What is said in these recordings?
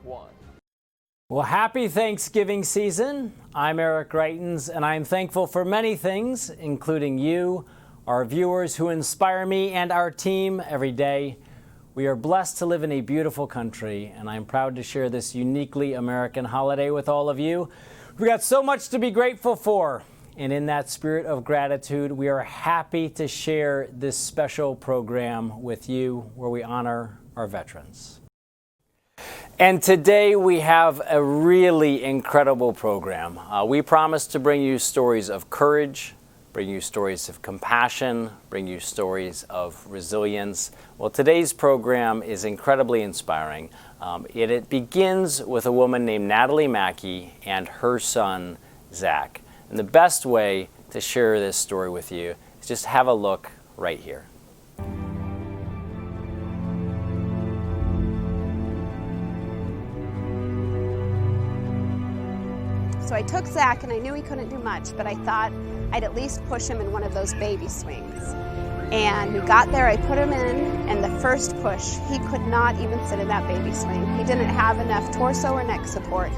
1. Well, happy Thanksgiving season. I'm Eric Greitens, and I'm thankful for many things, including you, our viewers who inspire me and our team every day. We are blessed to live in a beautiful country, and I'm proud to share this uniquely American holiday with all of you. We got so much to be grateful for, and in that spirit of gratitude, we are happy to share this special program with you where we honor our veterans. And today we have a really incredible program. We promise to bring you stories of courage, bring you stories of compassion, bring you stories of resilience. Well, today's program is incredibly inspiring. It begins with a woman named Natalie Mackey and her son, Zach. And the best way to share this story with you is just have a look right here. So I took Zach, and I knew he couldn't do much, but I thought I'd at least push him in one of those baby swings. And we got there, I put him in, and the first push, he could not even sit in that baby swing. He didn't have enough torso or neck support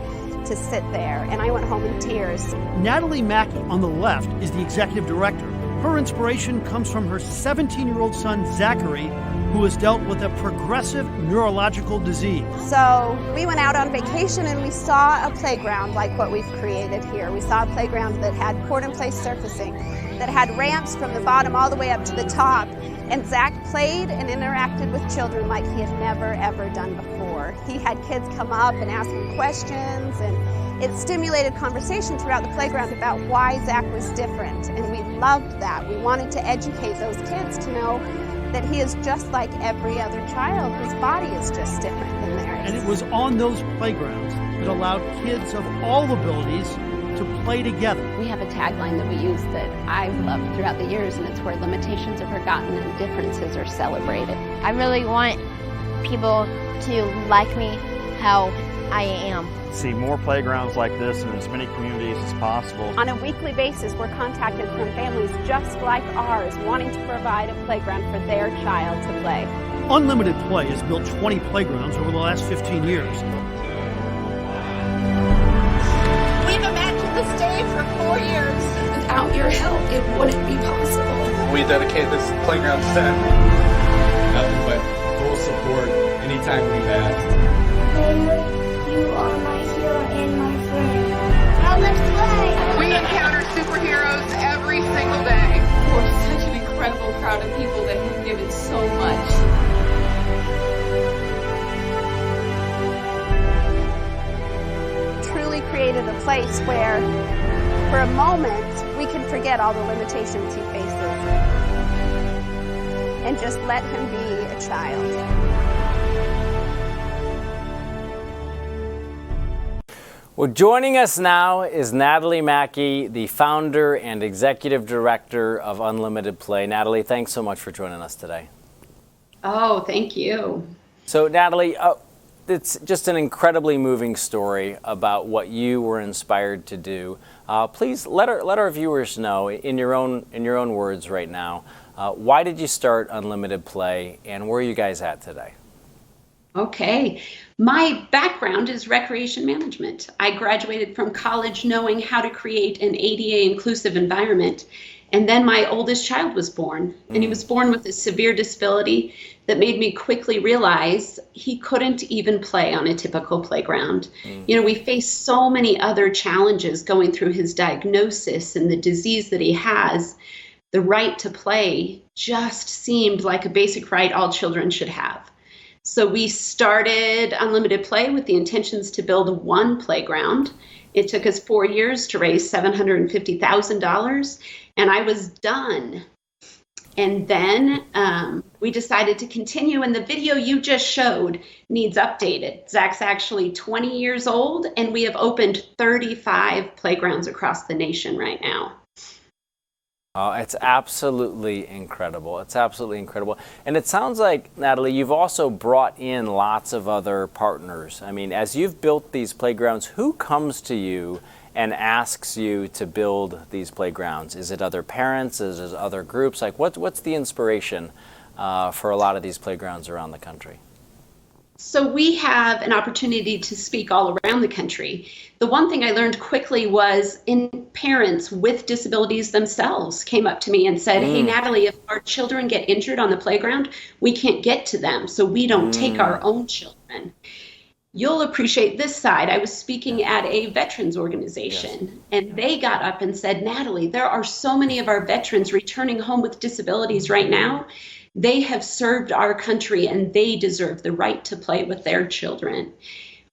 to sit there, and I went home in tears. Natalie Mackey on the left is the executive director. Her inspiration comes from her 17-year-old son, Zachary, who has dealt with a progressive neurological disease. So we went out on vacation and we saw a playground like what we've created here. We saw a playground that had poured-in-place surfacing, that had ramps from the bottom all the way up to the top. And Zach played and interacted with children like he had never, ever done before. He had kids come up and ask him questions, and it stimulated conversation throughout the playground about why Zach was different. And we loved that. We wanted to educate those kids to know that he is just like every other child. His body is just different than theirs. And it was on those playgrounds that allowed kids of all abilities to play together. We have a tagline that we use that I've loved throughout the years, and it's where limitations are forgotten and differences are celebrated. I really want people to like me how I am. See more playgrounds like this in as many communities as possible. On a weekly basis, we're contacted from families just like ours wanting to provide a playground for their child to play. Unlimited Play has built 20 playgrounds over the last 15 years. We've imagined this day for 4 years. Without your help, it wouldn't be possible. We dedicate this playground to them. Nothing but full support anytime we've asked. You are my hero and my friend. Now let's play! We encounter superheroes every single day. We're such an incredible crowd of people that have given so much. Truly created a place where, for a moment, we can forget all the limitations he faces and just let him be a child. Well, joining us now is Natalie Mackey, the founder and executive director of Unlimited Play. Natalie, thanks so much for joining us today. Oh, thank you. So, Natalie, it's just an incredibly moving story about what you were inspired to do. Please let our viewers know, in your own words right now, why did you start Unlimited Play, and where are you guys at today? Okay. My background is recreation management. I graduated from college knowing how to create an ADA inclusive environment. And then my oldest child was born, and he was born with a severe disability that made me quickly realize he couldn't even play on a typical playground. You know, we face so many other challenges going through his diagnosis and the disease that he has. The right to play just seemed like a basic right all children should have. So we started Unlimited Play with the intentions to build one playground. It took us 4 years to raise $750,000, and I was done. And then we decided to continue, and the video you just showed needs updated. Zach's actually 20 years old, and we have opened 35 playgrounds across the nation right now. It's absolutely incredible. It's absolutely incredible. And it sounds like, Natalie, you've also brought in lots of other partners. I mean, as you've built these playgrounds, who comes to you and asks you to build these playgrounds? Is it other parents? Is it other groups? Like, what's the inspiration for a lot of these playgrounds around the country? So we have an opportunity to speak all around the country. The one thing I learned quickly was parents with disabilities themselves came up to me and said, hey, Natalie, if our children get injured on the playground, we can't get to them, so we don't take our own children. You'll appreciate this side. I was speaking at a veterans organization, and they got up and said, Natalie, there are so many of our veterans returning home with disabilities right now. They have served our country and they deserve the right to play with their children.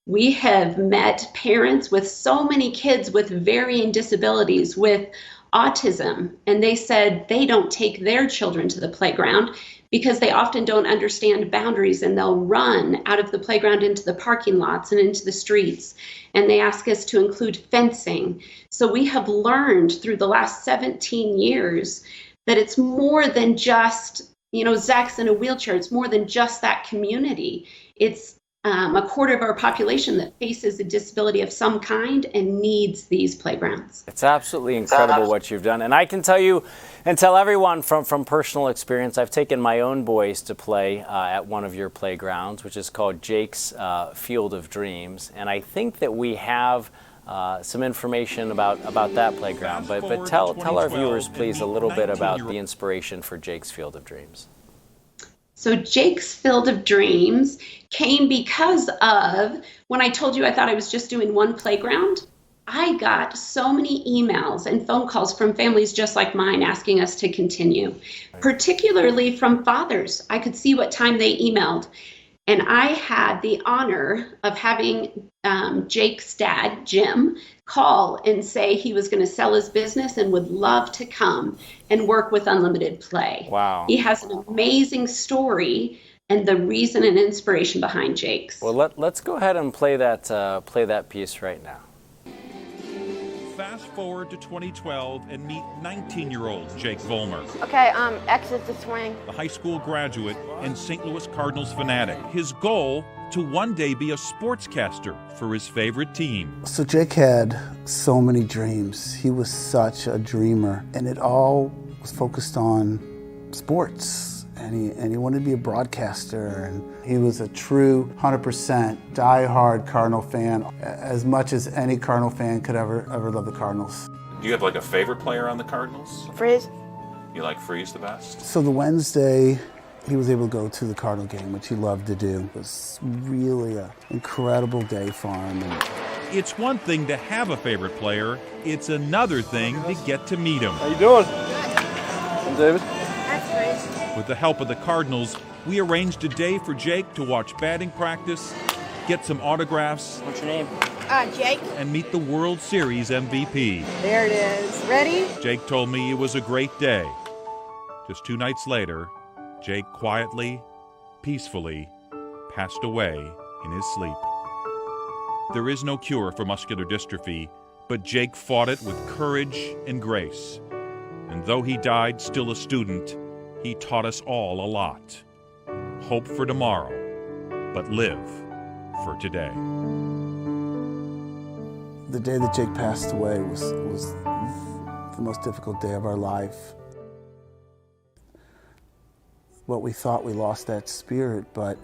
We have met parents with so many kids with varying disabilities, with autism, and they said they don't take their children to the playground because they often don't understand boundaries, and they'll run out of the playground into the parking lots and into the streets. And they ask us to include fencing. So we have learned through the last 17 years that it's more than just, Zach's in a wheelchair. It's more than just that community. It's a quarter of our population that faces a disability of some kind and needs these playgrounds. It's absolutely incredible what you've done. And I can tell you and tell everyone from personal experience, I've taken my own boys to play at one of your playgrounds, which is called Jake's Field of Dreams. And I think that we have some information about that playground. But tell our viewers, please, a little bit about the inspiration for Jake's Field of Dreams. So Jake's Field of Dreams came because of when I told you I thought I was just doing one playground. I got so many emails and phone calls from families just like mine asking us to continue, particularly from fathers. I could see what time they emailed. And I had the honor of having Jake's dad, Jim, call and say he was going to sell his business and would love to come and work with Unlimited Play. Wow. He has an amazing story and the reason and inspiration behind Jake's. Well, let's go ahead and play that piece right now. Fast forward to 2012 and meet 19-year-old Jake Vollmer. Okay, exit the swing. The high school graduate and St. Louis Cardinals fanatic. His goal, to one day be a sportscaster for his favorite team. So Jake had so many dreams. He was such a dreamer, and it all was focused on sports. And he wanted to be a broadcaster, and he was a true 100% die-hard Cardinal fan, as much as any Cardinal fan could ever love the Cardinals. Do you have like a favorite player on the Cardinals? Freeze. You like Freeze the best? So the Wednesday, he was able to go to the Cardinal game, which he loved to do. It was really an incredible day for him. It's one thing to have a favorite player. It's another thing to get to meet him. How you doing? I'm David. That's Freeze. With the help of the Cardinals, we arranged a day for Jake to watch batting practice, get some autographs. What's your name? Jake. And meet the World Series MVP. There it is. Ready? Jake told me it was a great day. Just 2 nights later, Jake quietly, peacefully passed away in his sleep. There is no cure for muscular dystrophy, but Jake fought it with courage and grace. And though he died still a student, he taught us all a lot. Hope for tomorrow, but live for today. The day that Jake passed away was the most difficult day of our life. What we thought we lost that spirit, but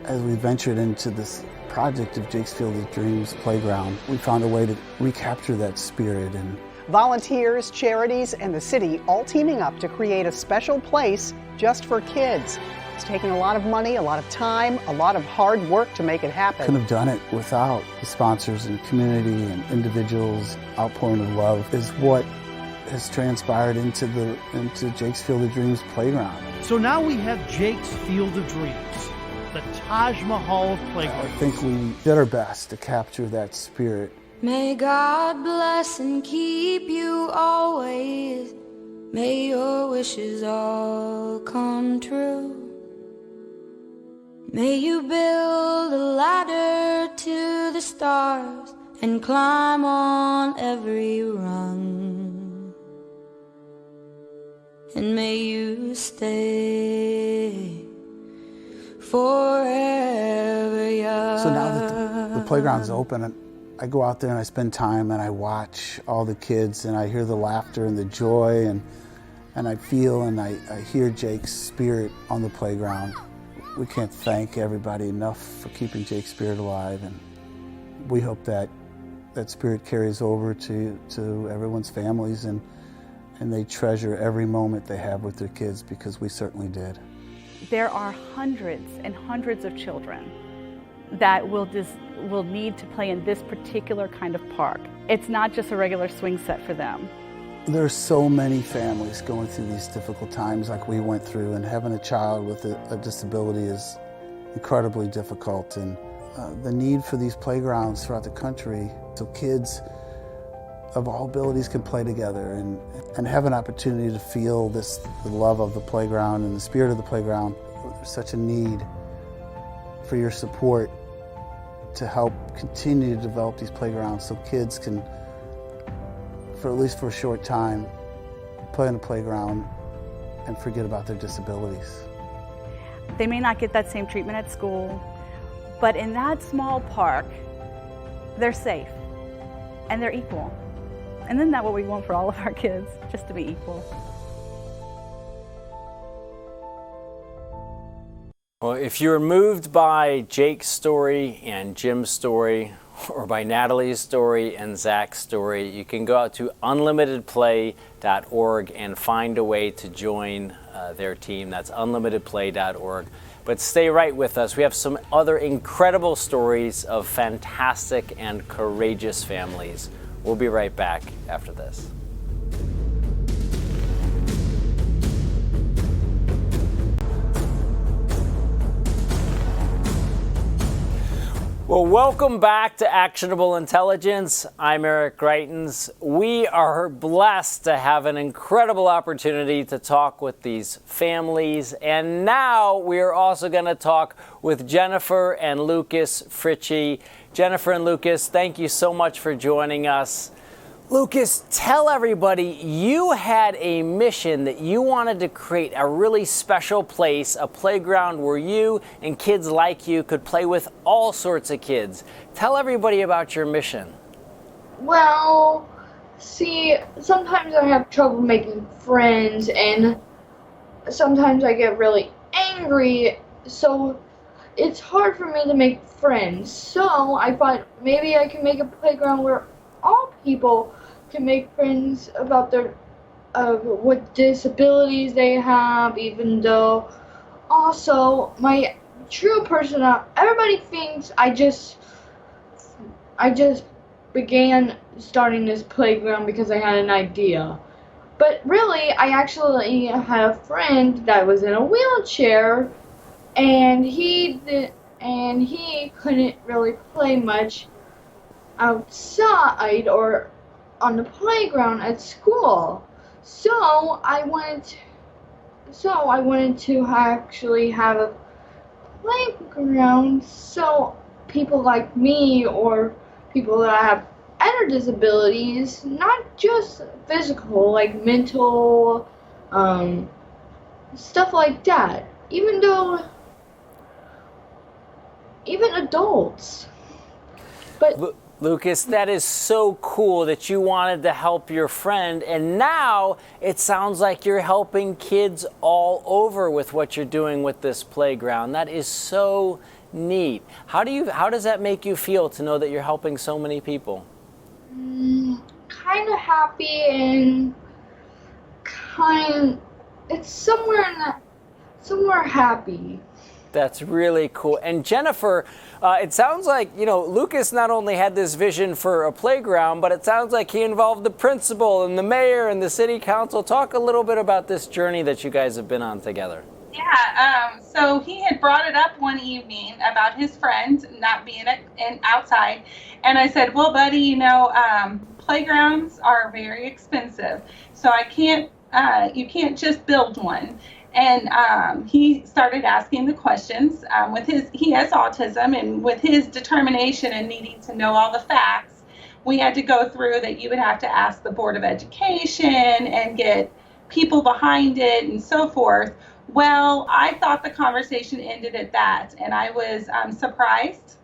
as we ventured into this project of Jake's Field of Dreams Playground, we found a way to recapture that spirit. And volunteers, charities, and the city all teaming up to create a special place just for kids. It's taking a lot of money, a lot of time, a lot of hard work to make it happen. Couldn't have done it without the sponsors and community and individuals. Outpouring of love is what has transpired into Jake's Field of Dreams Playground. So now we have Jake's Field of Dreams, the Taj Mahal of playgrounds. I think we did our best to capture that spirit. May God bless and keep you always. May your wishes all come true. May you build a ladder to the stars and climb on every rung. And may you stay forever young. So now that the playground's open, I go out there and I spend time and I watch all the kids and I hear the laughter and the joy and I feel and I hear Jake's spirit on the playground. We can't thank everybody enough for keeping Jake's spirit alive, and we hope that that spirit carries over to everyone's families, and they treasure every moment they have with their kids, because we certainly did. There are hundreds and hundreds of children that will need to play in this particular kind of park. It's not just a regular swing set for them. There are so many families going through these difficult times like we went through, and having a child with a disability is incredibly difficult. And the need for these playgrounds throughout the country so kids of all abilities can play together and have an opportunity to feel the love of the playground and the spirit of the playground. There's such a need for your support to help continue to develop these playgrounds so kids can, for at least for a short time, play on a playground and forget about their disabilities. They may not get that same treatment at school, but in that small park, they're safe and they're equal. And isn't that what we want for all of our kids, just to be equal? Well, if you're moved by Jake's story and Jim's story, or by Natalie's story and Zach's story, you can go out to unlimitedplay.org and find a way to join their team. That's unlimitedplay.org. But stay right with us. We have some other incredible stories of fantastic and courageous families. We'll be right back after this. Well, welcome back to Actionable Intelligence. I'm Eric Greitens. We are blessed to have an incredible opportunity to talk with these families. And now we are also going to talk with Jennifer and Lucas Fritchie. Jennifer and Lucas, thank you so much for joining us. Lucas, tell everybody you had a mission that you wanted to create a really special place, a playground where you and kids like you could play with all sorts of kids. Tell everybody about your mission. Well, see, sometimes I have trouble making friends, and sometimes I get really angry, so it's hard for me to make friends. So I thought maybe I can make a playground where all people can make friends about their what disabilities they have, even though also my true personality, everybody thinks I just began starting this playground because I had an idea. But really, I actually had a friend that was in a wheelchair, and he couldn't really play much outside or on the playground at school. So I wanted to actually have a playground so people like me or people that have other disabilities, not just physical, like mental, stuff like that, even adults. But Lucas, that is so cool that you wanted to help your friend, and now it sounds like you're helping kids all over with what you're doing with this playground. That is so neat. How does that make you feel to know that you're helping so many people? Kind of happy and it's somewhere happy. That's really cool. And Jennifer, it sounds like, Lucas not only had this vision for a playground, but it sounds like he involved the principal and the mayor and the city council. Talk a little bit about this journey that you guys have been on together. Yeah, so he had brought it up one evening about his friend not being outside. And I said, well, buddy, playgrounds are very expensive. So you can't just build one. And he started asking the questions. He has autism, and with his determination and needing to know all the facts, we had to go through that you would have to ask the Board of Education and get people behind it and so forth. Well, I thought the conversation ended at that, and I was surprised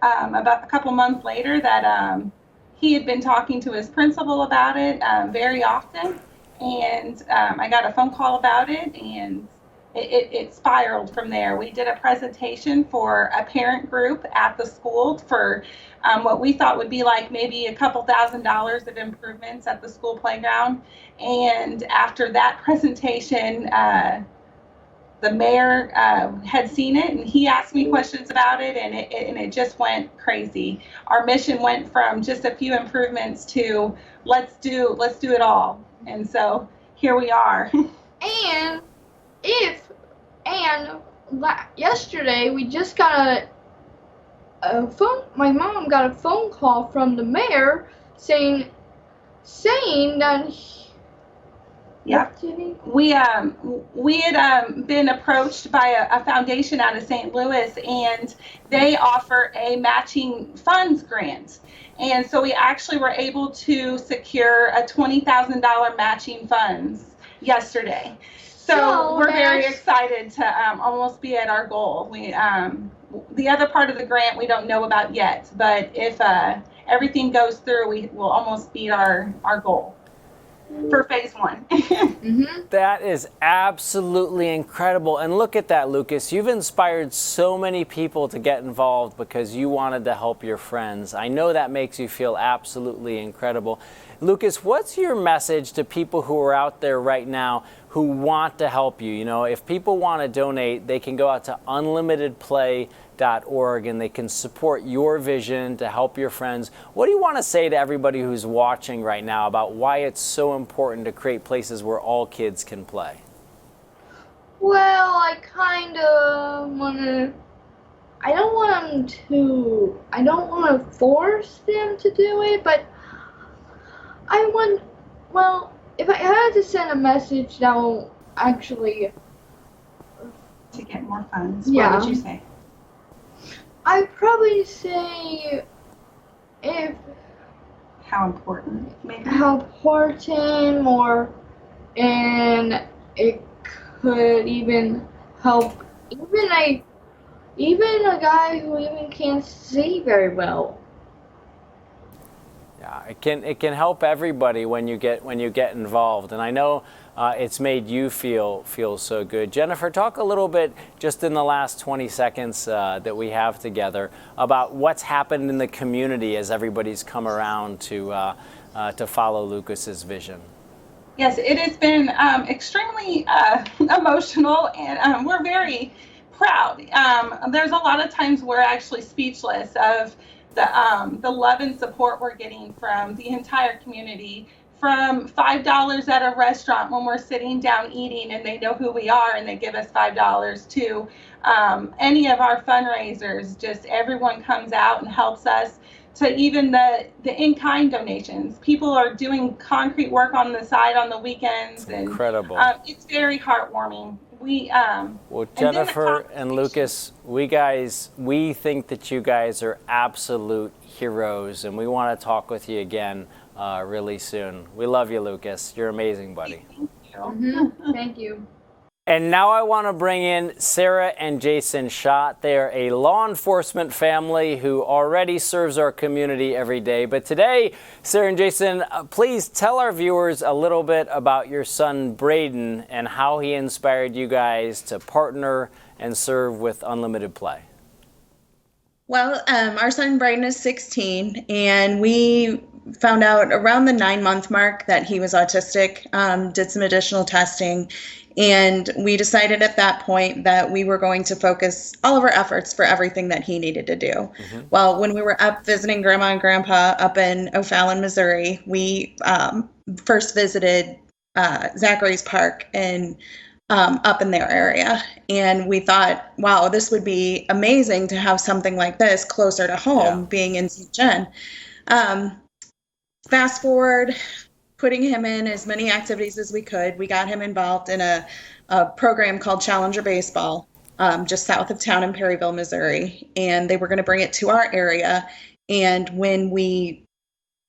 about a couple months later that he had been talking to his principal about it very often. And I got a phone call about it, and it spiraled from there. We did a presentation for a parent group at the school for what we thought would be like maybe a couple $1,000s of improvements at the school playground. And after that presentation, the mayor had seen it, and he asked me questions about it, and it just went crazy. Our mission went from just a few improvements to let's do it all. And so here we are. Yesterday we just got a phone. My mom got a phone call from the mayor saying that. Yeah, we had been approached by a foundation out of St. Louis, and they offer a matching funds grant. And so we actually were able to secure a $20,000 matching funds yesterday. So we're very excited to almost be at our goal. We the other part of the grant we don't know about yet, but if everything goes through, we will almost beat our goal for phase 1. That is absolutely incredible. And look at that, Lucas. You've inspired so many people to get involved because you wanted to help your friends. I know that makes you feel absolutely incredible. Lucas, what's your message to people who are out there right now who want to help you? You know, if people want to donate, they can go out to unlimitedplay.org and they can support your vision to help your friends. What do you want to say to everybody who's watching right now about why it's so important to create places where all kids can play? Well, I kind of want to. I don't want to force them to do it, but if I had to send a message that will actually to get more funds, yeah, what would you say? I'd probably say how important, maybe. How important, and it could even help even a guy who even can't see very well. Yeah, it can help everybody when you get involved, and I know it's made you feel so good. Jennifer, talk a little bit just in the last 20 seconds that we have together about what's happened in the community as everybody's come around to follow Lucas's vision. Yes, it has been extremely emotional, and we're very proud. There's a lot of times we're actually speechless of the love and support we're getting from the entire community, from $5 at a restaurant when we're sitting down eating and they know who we are and they give us $5 to any of our fundraisers. Just everyone comes out and helps us, to even the in-kind donations. People are doing concrete work on the side on the weekends. It's incredible. And it's very heartwarming. Well, Jennifer and Lucas, we think that you guys are absolute heroes, and we want to talk with you again really soon. We love you, Lucas. You're amazing, buddy. Thank you. Thank you. And now I want to bring in Sarah and Jason Schott. They are a law enforcement family who already serves our community every day. But today, Sarah and Jason, please tell our viewers a little bit about your son, Greitens, and how he inspired you guys to partner and serve with Unlimited Play. Well, our son, Greitens, is 16, and we found out around the 9-month mark that he was autistic, did some additional testing. And we decided at that point that we were going to focus all of our efforts for everything that he needed to do. Mm-hmm. Well, when we were up visiting Grandma and Grandpa up in O'Fallon, Missouri, we first visited Zachary's Park and up in their area. And we thought, wow, this would be amazing to have something like this closer to home, being in St. John. Fast forward, putting him in as many activities as we could. We got him involved in a program called Challenger Baseball, just south of town in Perryville, Missouri. And they were going to bring it to our area. And when we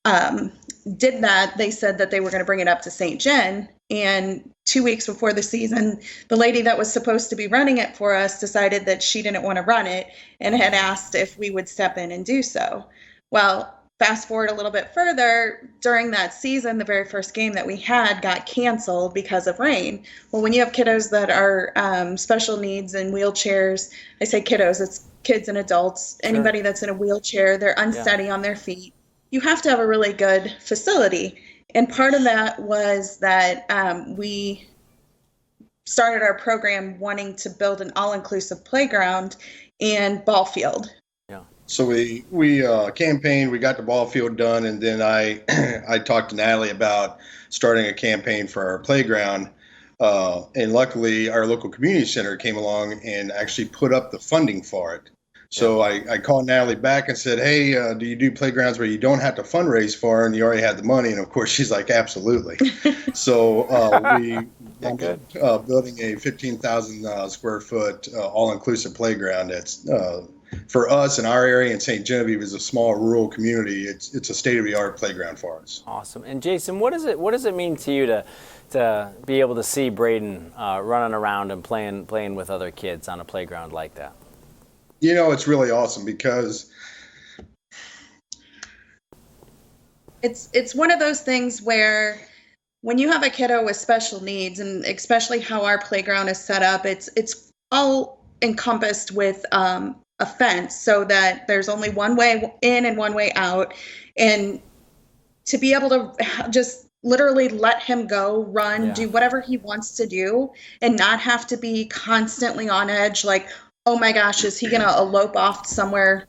did that, they said that they were going to bring it up to St. John. And 2 weeks before the season, the lady that was supposed to be running it for us decided that she didn't want to run it and had asked if we would step in and do so. Well, Fast forward a little bit further, during that season, the very first game that we had got canceled because of rain. Well, when you have kiddos that are special needs and wheelchairs, I say kiddos, it's kids and adults, anybody that's in a wheelchair, they're unsteady on their feet. You have to have a really good facility. And part of that was that we started our program wanting to build an all-inclusive playground and ball field. So we campaigned, we got the ball field done, and then I I talked to Natalie about starting a campaign for our playground. And luckily, our local community center came along and actually put up the funding for it. So I called Natalie back and said, hey, do you do playgrounds where you don't have to fundraise for and you already had the money? And of course, she's like, absolutely. So we ended up building a 15,000 square foot all-inclusive playground that's for us in our area in St. Genevieve is a small rural community. It's a state-of-the-art playground for us. Awesome. And Jason, what does it mean to you to be able to see Braden running around and playing with other kids on a playground like that? You know, it's really awesome because it's one of those things where when you have a kiddo with special needs, and especially how our playground is set up, it's all encompassed with a fence so that there's only one way in and one way out. And to be able to just literally let him go, run, do whatever he wants to do, and not have to be constantly on edge, like, oh my gosh, is he going to elope off somewhere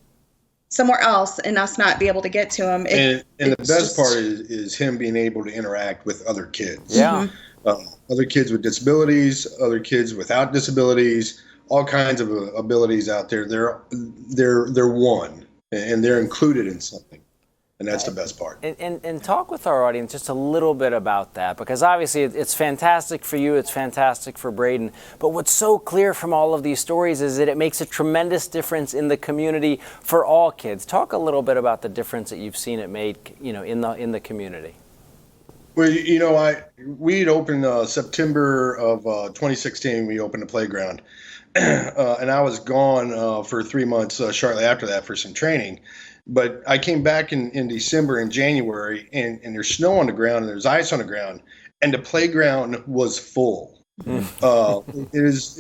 else and us not be able to get to him? And the best part is him being able to interact with other kids. Yeah. Other kids with disabilities, other kids without disabilities, all kinds of abilities out there. They're one, and they're included in something. And that's the best part. And talk with our audience just a little bit about that, because obviously it's fantastic for you, it's fantastic for Braden, but what's so clear from all of these stories is that it makes a tremendous difference in the community for all kids. Talk a little bit about the difference that you've seen it make, in the community. Well, we'd opened September of 2016. We opened the playground, and I was gone for 3 months shortly after that for some training. But I came back in December and January, and there's snow on the ground and there's ice on the ground, and the playground was full. It's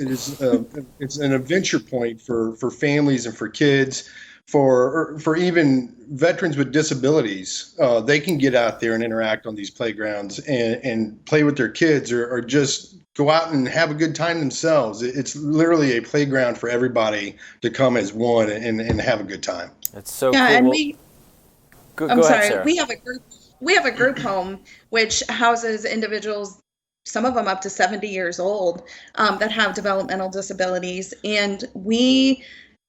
an adventure point for families and for kids, for even veterans with disabilities. They can get out there and interact on these playgrounds and play with their kids, or just go out and have a good time themselves. It's literally a playground for everybody to come as one and have a good time. It's so cool. And I'm sorry, sorry. Sarah. We have a group home which houses individuals, some of them up to 70 years old, that have developmental disabilities, and we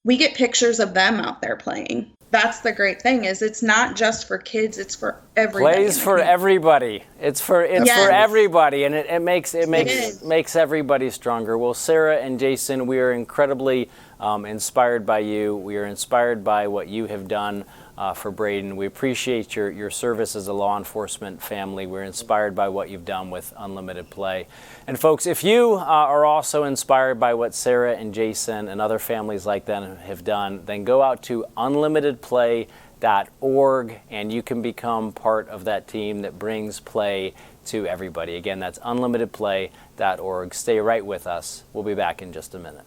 get pictures of them out there playing. That's the great thing, is it's not just for kids, it's for everybody. Plays for everybody. It's for everybody, and it makes everybody stronger. Well, Sarah and Jason, we are incredibly inspired by you. We are inspired by what you have done for Braden. We appreciate your service as a law enforcement family. We're inspired by what you've done with Unlimited Play. And folks, if you are also inspired by what Sarah and Jason and other families like them have done, then go out to unlimitedplay.org and you can become part of that team that brings play to everybody. Again, that's unlimitedplay.org. Stay right with us. We'll be back in just a minute.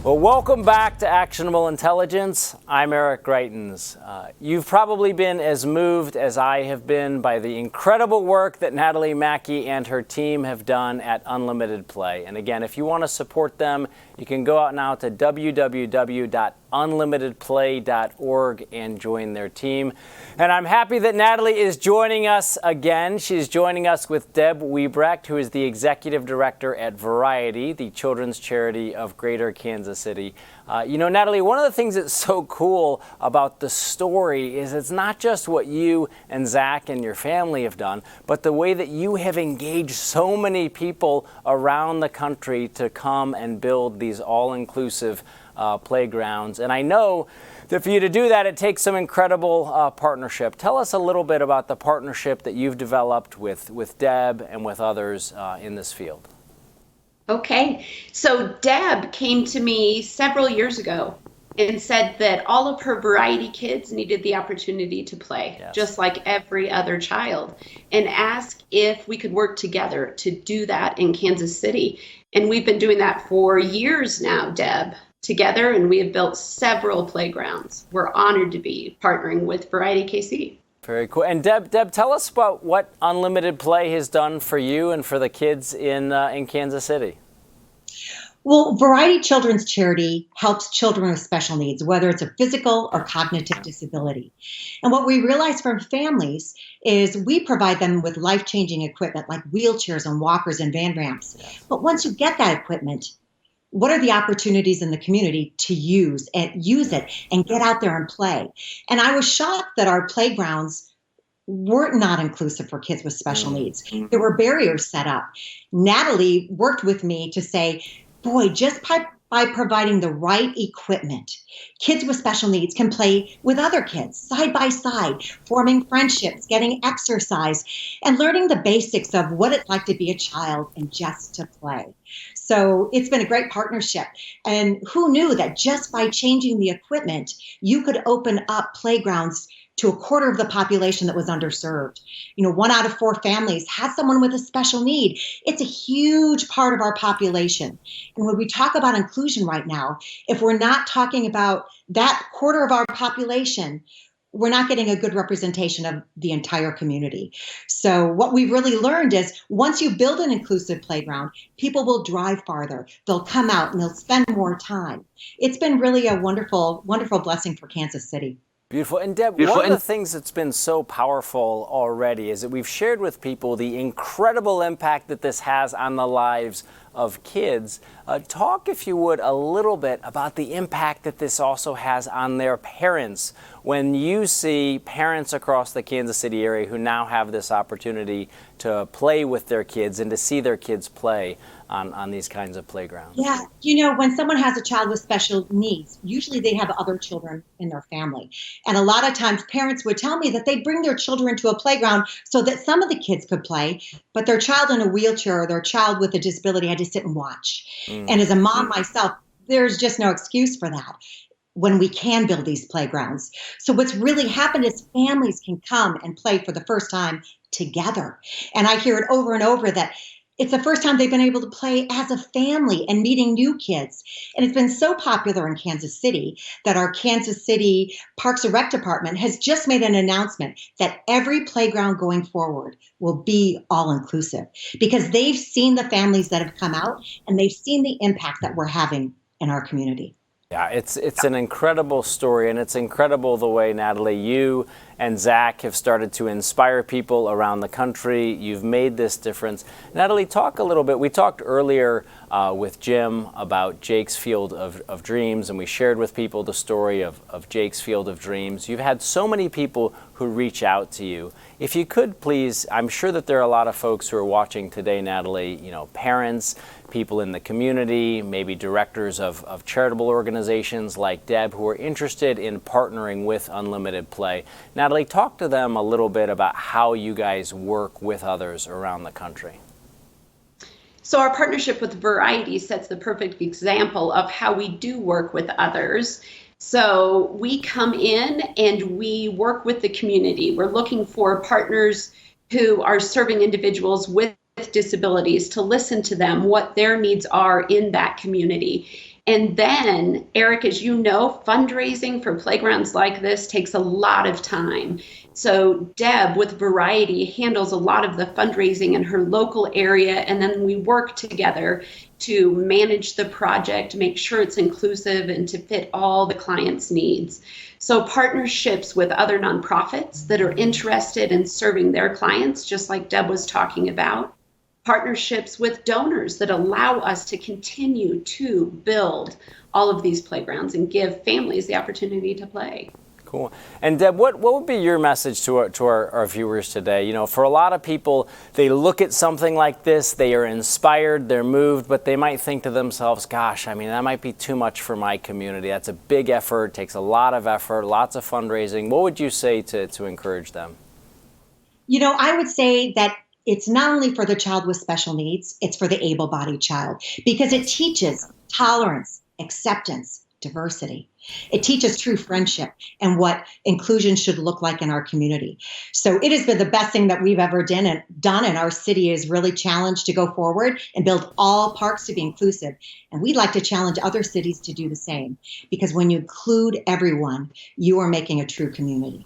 Well, welcome back to Actionable Intelligence. I'm Eric Greitens. You've probably been as moved as I have been by the incredible work that Natalie Mackey and her team have done at Unlimited Play. And again, if you want to support them, you can go out now to www.unlimitedplay.org and join their team. And I'm happy that Natalie is joining us again. She's joining us with Deb Wiebrecht, who is the Executive Director at Variety, the children's charity of Greater Kansas City. Natalie, one of the things that's so cool about the story is it's not just what you and Zach and your family have done, but the way that you have engaged so many people around the country to come and build these all-inclusive playgrounds. And I know that for you to do that, it takes some incredible partnership. Tell us a little bit about the partnership that you've developed with Deb and with others in this field. Okay, so Deb came to me several years ago and said that all of her variety kids needed the opportunity to play, just like every other child, and asked if we could work together to do that in Kansas City. And we've been doing that for years now, Deb, together, and we have built several playgrounds. We're honored to be partnering with Variety KC. Very cool. And Deb, tell us about what Unlimited Play has done for you and for the kids in Kansas City. Well, Variety Children's Charity helps children with special needs, whether it's a physical or cognitive disability. And what we realize from families is we provide them with life-changing equipment like wheelchairs and walkers and van ramps. But once you get that equipment, what are the opportunities in the community to use it and get out there and play? And I was shocked that our playgrounds were not inclusive for kids with special needs. There were barriers set up. Natalie worked with me to say, boy, just by providing the right equipment, kids with special needs can play with other kids side by side, forming friendships, getting exercise, and learning the basics of what it's like to be a child and just to play. So it's been a great partnership. And who knew that just by changing the equipment, you could open up playgrounds to a quarter of the population that was underserved. 1 out of 4 families has someone with a special need. It's a huge part of our population. And when we talk about inclusion right now, if we're not talking about that quarter of our population, we're not getting a good representation of the entire community. So what we've really learned is once you build an inclusive playground, people will drive farther. They'll come out and they'll spend more time. It's been really a wonderful, wonderful blessing for Kansas City. Beautiful. And Deb, one of the things that's been so powerful already is that we've shared with people the incredible impact that this has on the lives of kids. Talk, if you would, a little bit about the impact that this also has on their parents when you see parents across the Kansas City area who now have this opportunity to play with their kids and to see their kids play on these kinds of playgrounds. Yeah, when someone has a child with special needs, usually they have other children in their family. And a lot of times parents would tell me that they bring their children to a playground so that some of the kids could play, but their child in a wheelchair or their child with a disability had to sit and watch. And as a mom myself, there's just no excuse for that when we can build these playgrounds. So what's really happened is families can come and play for the first time together. And I hear it over and over that it's the first time they've been able to play as a family and meeting new kids. And it's been so popular in Kansas City that our Kansas City Parks and Rec Department has just made an announcement that every playground going forward will be all inclusive because they've seen the families that have come out and they've seen the impact that we're having in our community. Yeah, it's an incredible story, and it's incredible the way, Natalie, you and Zach have started to inspire people around the country. You've made this difference. Natalie, talk a little bit. We talked earlier with Jim about Jake's Field of Dreams, and we shared with people the story of Jake's Field of Dreams. You've had so many people who reach out to you. If you could please, I'm sure that there are a lot of folks who are watching today, Natalie, parents, people in the community, maybe directors of charitable organizations like Deb who are interested in partnering with Unlimited Play. Natalie, talk to them a little bit about how you guys work with others around the country. So our partnership with Variety sets the perfect example of how we do work with others. So we come in and we work with the community. We're looking for partners who are serving individuals with disabilities to listen to them, what their needs are in that community. And then, Eric, as you know, fundraising for playgrounds like this takes a lot of time. So Deb with Variety handles a lot of the fundraising in her local area, and then we work together to manage the project, make sure it's inclusive and to fit all the clients' needs. So partnerships with other nonprofits that are interested in serving their clients, just like Deb was talking about. Partnerships with donors that allow us to continue to build all of these playgrounds and give families the opportunity to play. Cool. And Deb, what would be your message to our viewers today? For a lot of people, they look at something like this, they are inspired, they're moved, but they might think to themselves, gosh, that might be too much for my community. That's a big effort, takes a lot of effort, lots of fundraising. What would you say to encourage them? I would say that it's not only for the child with special needs, it's for the able-bodied child because it teaches tolerance, acceptance, diversity. It teaches true friendship and what inclusion should look like in our community. So it has been the best thing that we've ever done, and our city is really challenged to go forward and build all parks to be inclusive. And we'd like to challenge other cities to do the same, because when you include everyone, you are making a true community.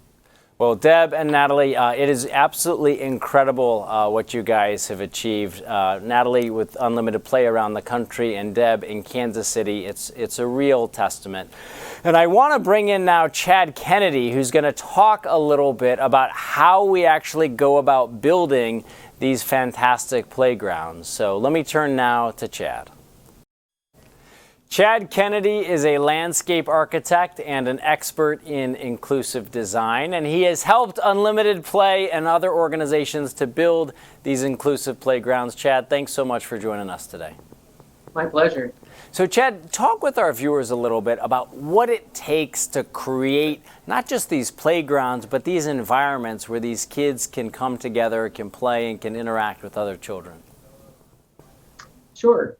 Well, Deb and Natalie, it is absolutely incredible what you guys have achieved. Natalie with unlimited play around the country, and Deb in Kansas City. It's a real testament. And I want to bring in now Chad Kennedy, who's going to talk a little bit about how we actually go about building these fantastic playgrounds. So let me turn now to Chad. Chad Kennedy is a landscape architect and an expert in inclusive design, and he has helped Unlimited Play and other organizations to build these inclusive playgrounds. Chad, thanks so much for joining us today. My pleasure. So Chad, talk with our viewers a little bit about what it takes to create not just these playgrounds, but these environments where these kids can come together, can play, and can interact with other children. Sure.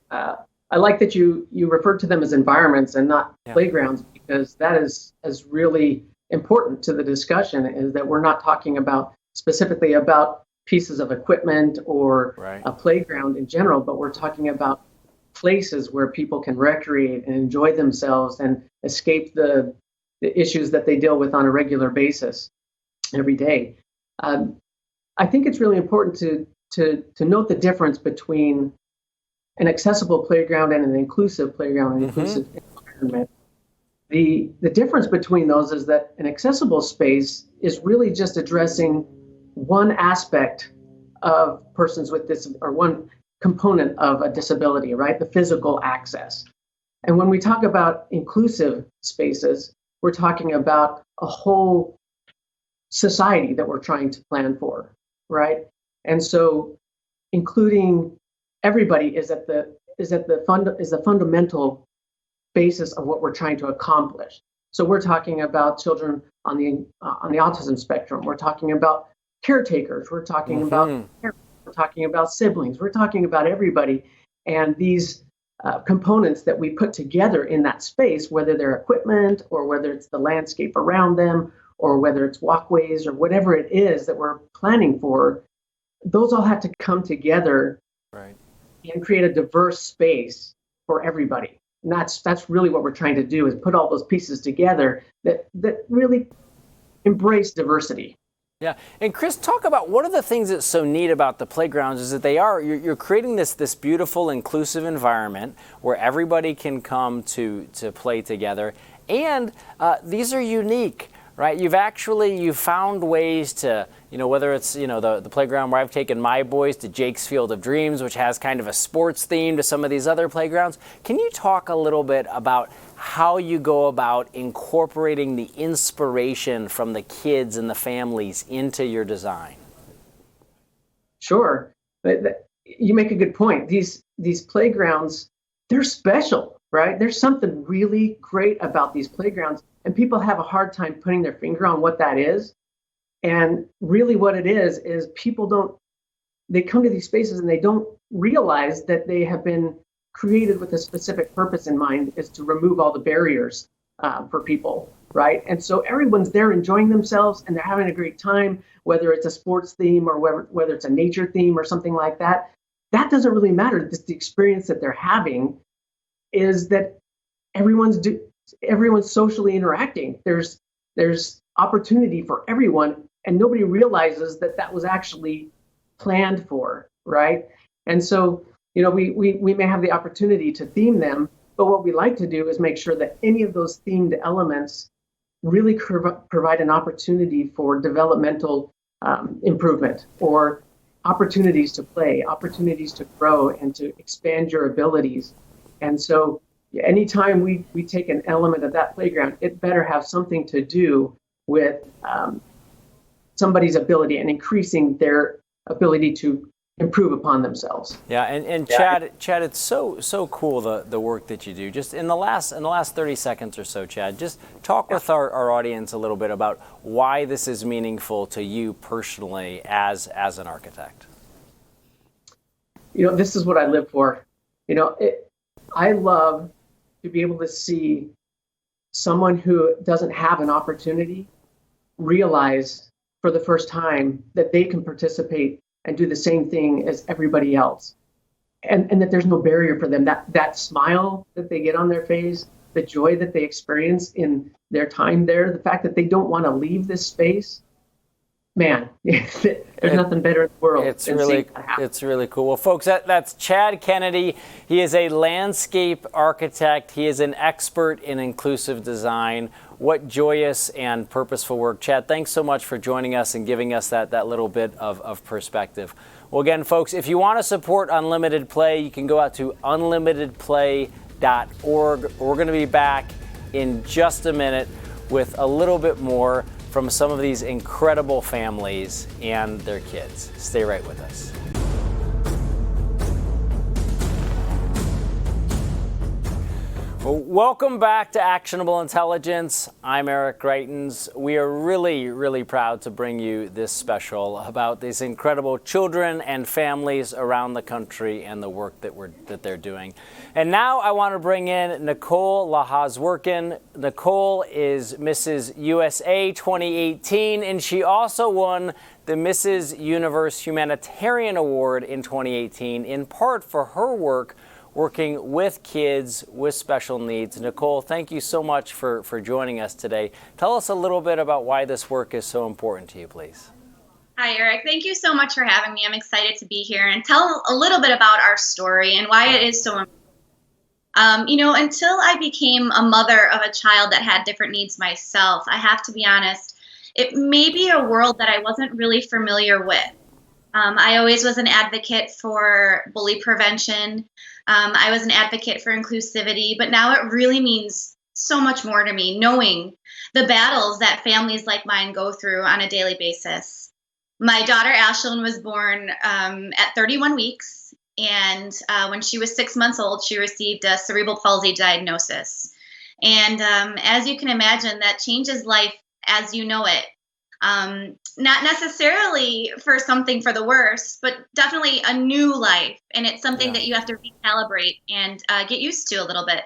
I like that you referred to them as environments and not playgrounds, because that is really important to the discussion, is that we're not talking about specifically about pieces of equipment or a playground in general, but we're talking about places where people can recreate and enjoy themselves and escape the issues that they deal with on a regular basis every day. I think it's really important to note the difference between an accessible playground and an inclusive playground and inclusive environment. The difference between those is that an accessible space is really just addressing one aspect of persons with or one component of a disability, right? The physical access. And when we talk about inclusive spaces, we're talking about a whole society that we're trying to plan for, right? And so including everybody is the fundamental basis of what we're trying to accomplish. So we're talking about children on the autism spectrum. We're talking about caretakers. We're talking about parents. We're talking about siblings. We're talking about everybody. And these components that we put together in that space, whether they're equipment or whether it's the landscape around them or whether it's walkways or whatever it is that we're planning for, those all have to come together and create a diverse space for everybody. And that's really what we're trying to do, is put all those pieces together that really embrace diversity. Yeah, and Chris, talk about what are the things that's so neat about the playgrounds is that you're creating this beautiful inclusive environment where everybody can come to play together, and these are unique. Right, you've found ways to, whether it's, the playground where I've taken my boys to Jake's Field of Dreams, which has kind of a sports theme, to some of these other playgrounds. Can you talk a little bit about how you go about incorporating the inspiration from the kids and the families into your design? Sure. You make a good point. These playgrounds, they're special, right? There's something really great about these playgrounds. And people have a hard time putting their finger on what that is. And really what it is they come to these spaces and they don't realize that they have been created with a specific purpose in mind, is to remove all the barriers for people, right? And so everyone's there enjoying themselves and they're having a great time, whether it's a sports theme or whether it's a nature theme or something like that. That doesn't really matter. The experience that they're having is that everyone's socially interacting. There's opportunity for everyone, and nobody realizes that was actually planned for, right? And so, we may have the opportunity to theme them, but what we like to do is make sure that any of those themed elements really provide an opportunity for developmental improvement, or opportunities to play, opportunities to grow and to expand your abilities. And so anytime we take an element of that playground, it better have something to do with somebody's ability and increasing their ability to improve upon themselves. Yeah, and Chad, it's so cool the work that you do. Just in the last 30 seconds or so, Chad, just talk with our audience a little bit about why this is meaningful to you personally as an architect. this is what I live for. I love to be able to see someone who doesn't have an opportunity realize for the first time that they can participate and do the same thing as everybody else. And that there's no barrier for them. That smile that they get on their face, the joy that they experience in their time there, the fact that they don't want to leave this space, man, there's nothing better in the world. It's really cool. Well, folks, that's Chad Kennedy. He is a landscape architect. He is an expert in inclusive design. What joyous and purposeful work. Chad, thanks so much for joining us and giving us that little bit of perspective. Well, again, folks, if you want to support Unlimited Play, you can go out to unlimitedplay.org. We're going to be back in just a minute with a little bit more from some of these incredible families and their kids. Stay right with us. Well, welcome back to Actionable Intelligence. I'm Eric Greitens. We are really proud to bring you this special about these incredible children and families around the country and the work that they're doing. And now I want to bring in Nicole Lahazworkin. Nicole is Mrs. USA 2018, and she also won the Mrs. Universe Humanitarian Award in 2018, in part for her work working with kids with special needs. Nicole, thank you so much for joining us today. Tell us a little bit about why this work is so important to you, please. Hi, Eric. Thank you so much for having me. I'm excited to be here and tell a little bit about our story and why it is so important. Until I became a mother of a child that had different needs myself, I have to be honest, it may be a world that I wasn't really familiar with. I always was an advocate for bully prevention. I was an advocate for inclusivity, but now it really means so much more to me, knowing the battles that families like mine go through on a daily basis. My daughter, Ashlyn, was born at 31 weeks, and when she was 6 months old, she received a cerebral palsy diagnosis. And as you can imagine, that changes life as you know it. Not necessarily for something for the worse, but definitely a new life. And it's something that you have to recalibrate and get used to a little bit.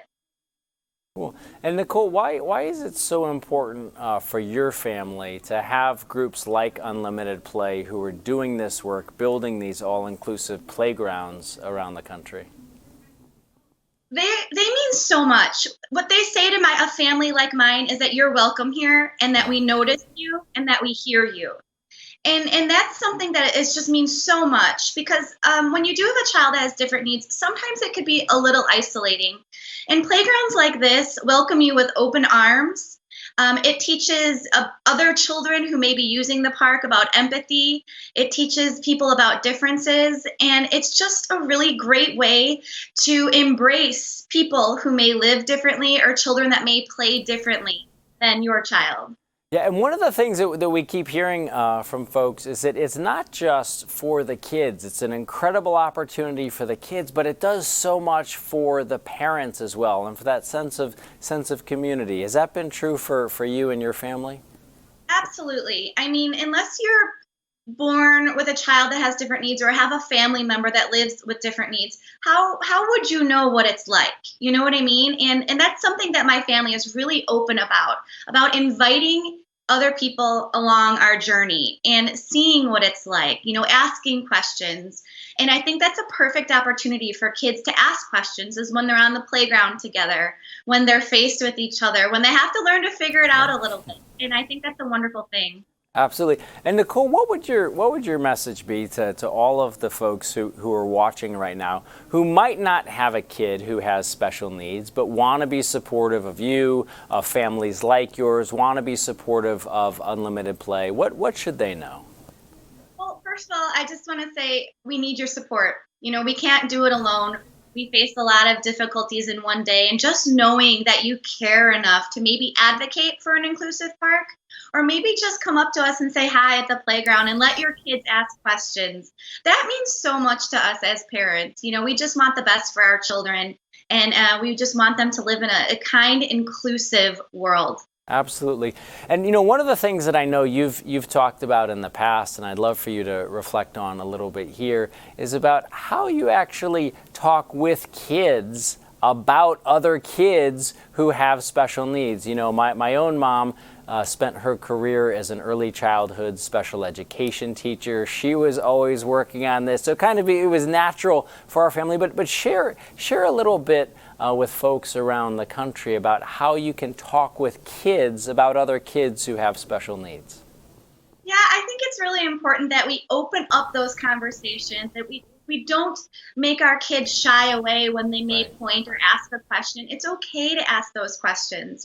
Cool. And Nicole, why is it so important for your family to have groups like Unlimited Play who are doing this work, building these all-inclusive playgrounds around the country? They mean so much. What they say to a family like mine is that you're welcome here and that we notice you and that we hear you. And that's something that is just means so much because when you do have a child that has different needs, sometimes it could be a little isolating. And playgrounds like this welcome you with open arms. It teaches other children who may be using the park about empathy. It teaches people about differences. And it's just a really great way to embrace people who may live differently or children that may play differently than your child. Yeah, and one of the things that we keep hearing from folks is that it's not just for the kids. It's an incredible opportunity for the kids, but it does so much for the parents as well, and for that sense of community. Has that been true for you and your family? Absolutely. I mean, unless you're born with a child that has different needs or have a family member that lives with different needs, how would you know what it's like? You know what I mean? And that's something that my family is really open about inviting other people along our journey and seeing what it's like, asking questions. And I think that's a perfect opportunity for kids to ask questions is when they're on the playground together, when they're faced with each other, when they have to learn to figure it out a little bit. And I think that's a wonderful thing. Absolutely. And Nicole, what would your message be to all of the folks who are watching right now who might not have a kid who has special needs but want to be supportive of you, of families like yours, want to be supportive of Unlimited Play? What should they know? Well, first of all, I just want to say we need your support. We can't do it alone. We face a lot of difficulties in one day, and just knowing that you care enough to maybe advocate for an inclusive park, or maybe just come up to us and say hi at the playground and let your kids ask questions. That means so much to us as parents. We just want the best for our children, and we just want them to live in a kind, inclusive world. Absolutely. And one of the things that I know you've talked about in the past, and I'd love for you to reflect on a little bit here, is about how you actually talk with kids about other kids who have special needs. My own mom spent her career as an early childhood special education teacher. She was always working on this, so it was natural for our family. But share a little bit with folks around the country about how you can talk with kids about other kids who have special needs. Yeah, I think it's really important that we open up those conversations, that we don't make our kids shy away when they may point or ask a question. It's okay to ask those questions.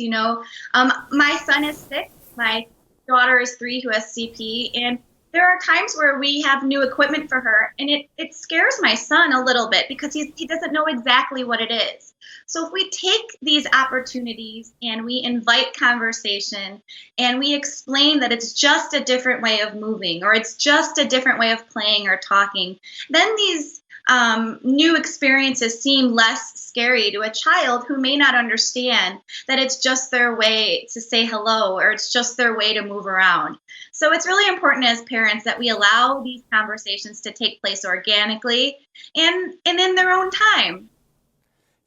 My son is 6, my daughter is 3 who has CP, and there are times where we have new equipment for her, and it scares my son a little bit because he doesn't know exactly what it is. So if we take these opportunities and we invite conversation and we explain that it's just a different way of moving, or it's just a different way of playing or talking, then these new experiences seem less scary to a child who may not understand that it's just their way to say hello, or it's just their way to move around. So it's really important as parents that we allow these conversations to take place organically and in their own time.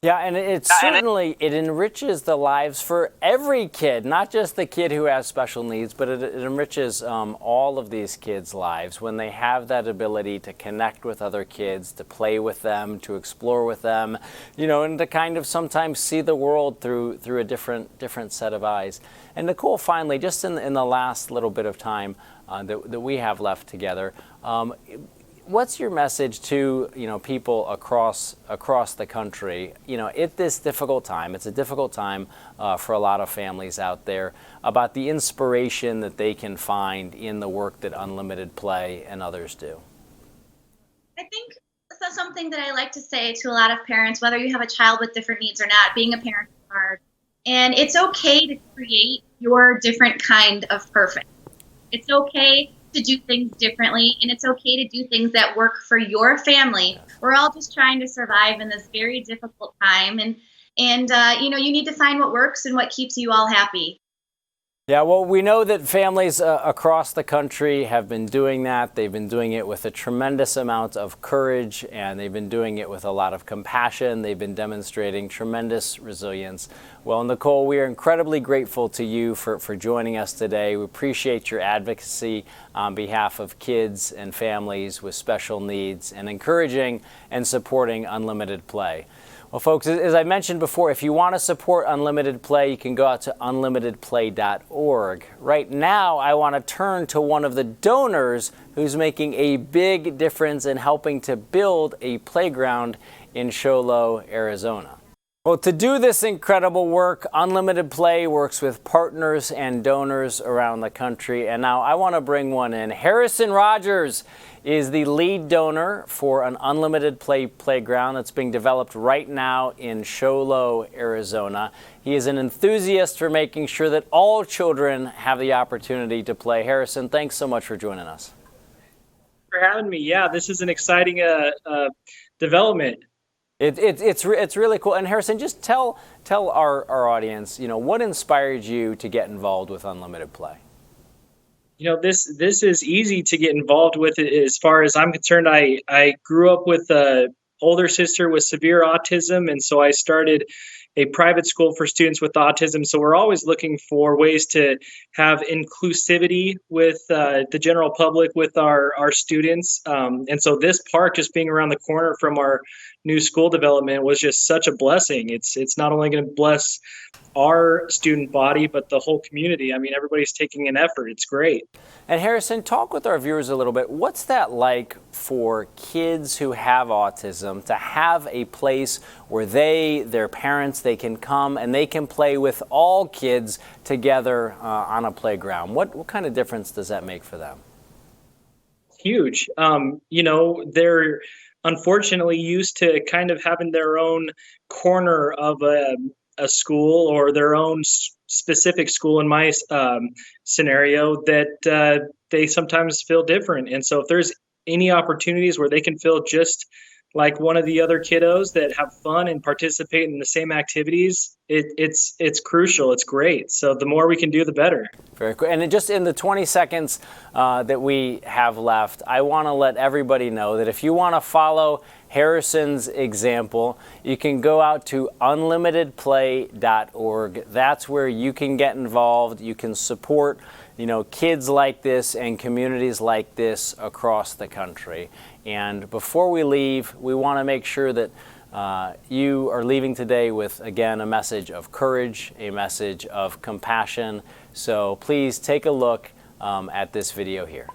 Yeah, and it enriches the lives for every kid, not just the kid who has special needs, but it enriches all of these kids' lives when they have that ability to connect with other kids, to play with them, to explore with them, and to kind of sometimes see the world through a different set of eyes. And Nicole, finally, just in the last little bit of time that we have left together, what's your message to people across the country? At this difficult time, it's a difficult time for a lot of families out there, about the inspiration that they can find in the work that Unlimited Play and others do. I think that's something that I like to say to a lot of parents, whether you have a child with different needs or not. Being a parent is hard, and it's okay to create your different kind of perfect. It's okay to do things differently, and it's okay to do things that work for your family. We're all just trying to survive in this very difficult time, and you need to find what works and what keeps you all happy. Yeah, well, we know that families across the country have been doing that. They've been doing it with a tremendous amount of courage, and they've been doing it with a lot of compassion. They've been demonstrating tremendous resilience. Well, Nicole, we are incredibly grateful to you for joining us today. We appreciate your advocacy on behalf of kids and families with special needs, and encouraging and supporting Unlimited Play. Well, folks, as I mentioned before, if you want to support Unlimited Play, you can go out to unlimitedplay.org. Right now, I want to turn to one of the donors who's making a big difference in helping to build a playground in Show Low, Arizona. Well, to do this incredible work, Unlimited Play works with partners and donors around the country. And now I want to bring one in. Harrison Rogers is the lead donor for an Unlimited Play playground that's being developed right now in Show Low, Arizona. He is an enthusiast for making sure that all children have the opportunity to play. Harrison, thanks so much for joining us. For having me. Yeah, this is an exciting development. It's really cool. And Harrison, just tell our audience, what inspired you to get involved with Unlimited Play? This is easy to get involved with. As far as I'm concerned, I grew up with an older sister with severe autism, and so I started a private school for students with autism. So we're always looking for ways to have inclusivity with the general public, with our students. And so this park, just being around the corner from our new school development, was just such a blessing. It's not only going to bless our student body, but the whole community. I mean, everybody's taking an effort. It's great. And Harrison, talk with our viewers a little bit. What's that like for kids who have autism to have a place where their parents, they can come and they can play with all kids together on a playground? What kind of difference does that make for them? Huge. They're unfortunately used to kind of having their own corner of a school, or their own specific school in my scenario, that they sometimes feel different. And so if there's any opportunities where they can feel just like one of the other kiddos that have fun and participate in the same activities, it's crucial. It's great. So the more we can do, the better. Very cool. And just in the 20 seconds that we have left, I want to let everybody know that if you want to follow Harrison's example, you can go out to unlimitedplay.org. That's where you can get involved. You can support, kids like this and communities like this across the country. And before we leave, we want to make sure that you are leaving today with, again, a message of courage, a message of compassion. So please take a look at this video here.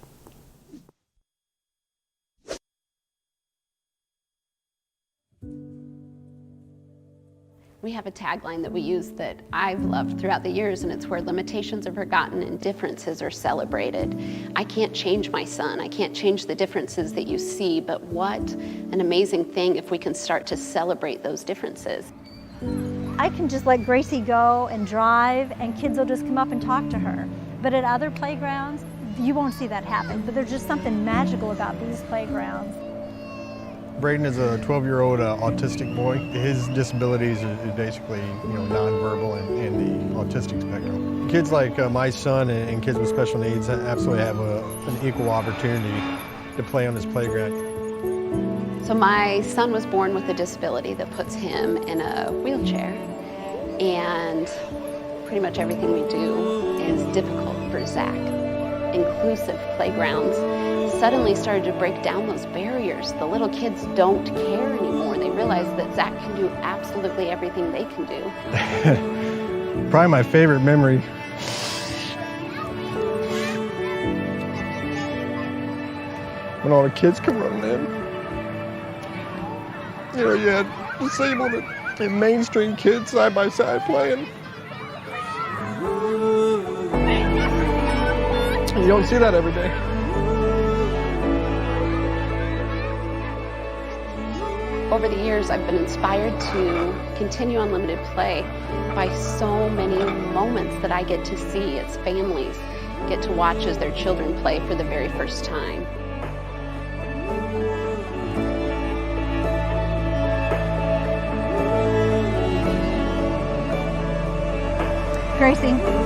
We have a tagline that we use that I've loved throughout the years, and it's where limitations are forgotten and differences are celebrated. I can't change my son. I can't change the differences that you see, but what an amazing thing if we can start to celebrate those differences. I can just let Gracie go and drive, and kids will just come up and talk to her. But at other playgrounds, you won't see that happen. But there's just something magical about these playgrounds. Greitens is a 12-year-old autistic boy. His disabilities are basically, nonverbal and the autistic spectrum. Kids like my son and kids with special needs absolutely have an equal opportunity to play on this playground. So my son was born with a disability that puts him in a wheelchair, and pretty much everything we do is difficult for Zach. Inclusive playgrounds suddenly started to break down those barriers. The little kids don't care anymore. They realize that Zach can do absolutely everything they can do. Probably my favorite memory when all the kids come running in. You had disabled and mainstream kids side by side playing. You don't see that every day. Over the years, I've been inspired to continue unlimited play by so many moments that I get to see as families get to watch as their children play for the very first time. Gracie.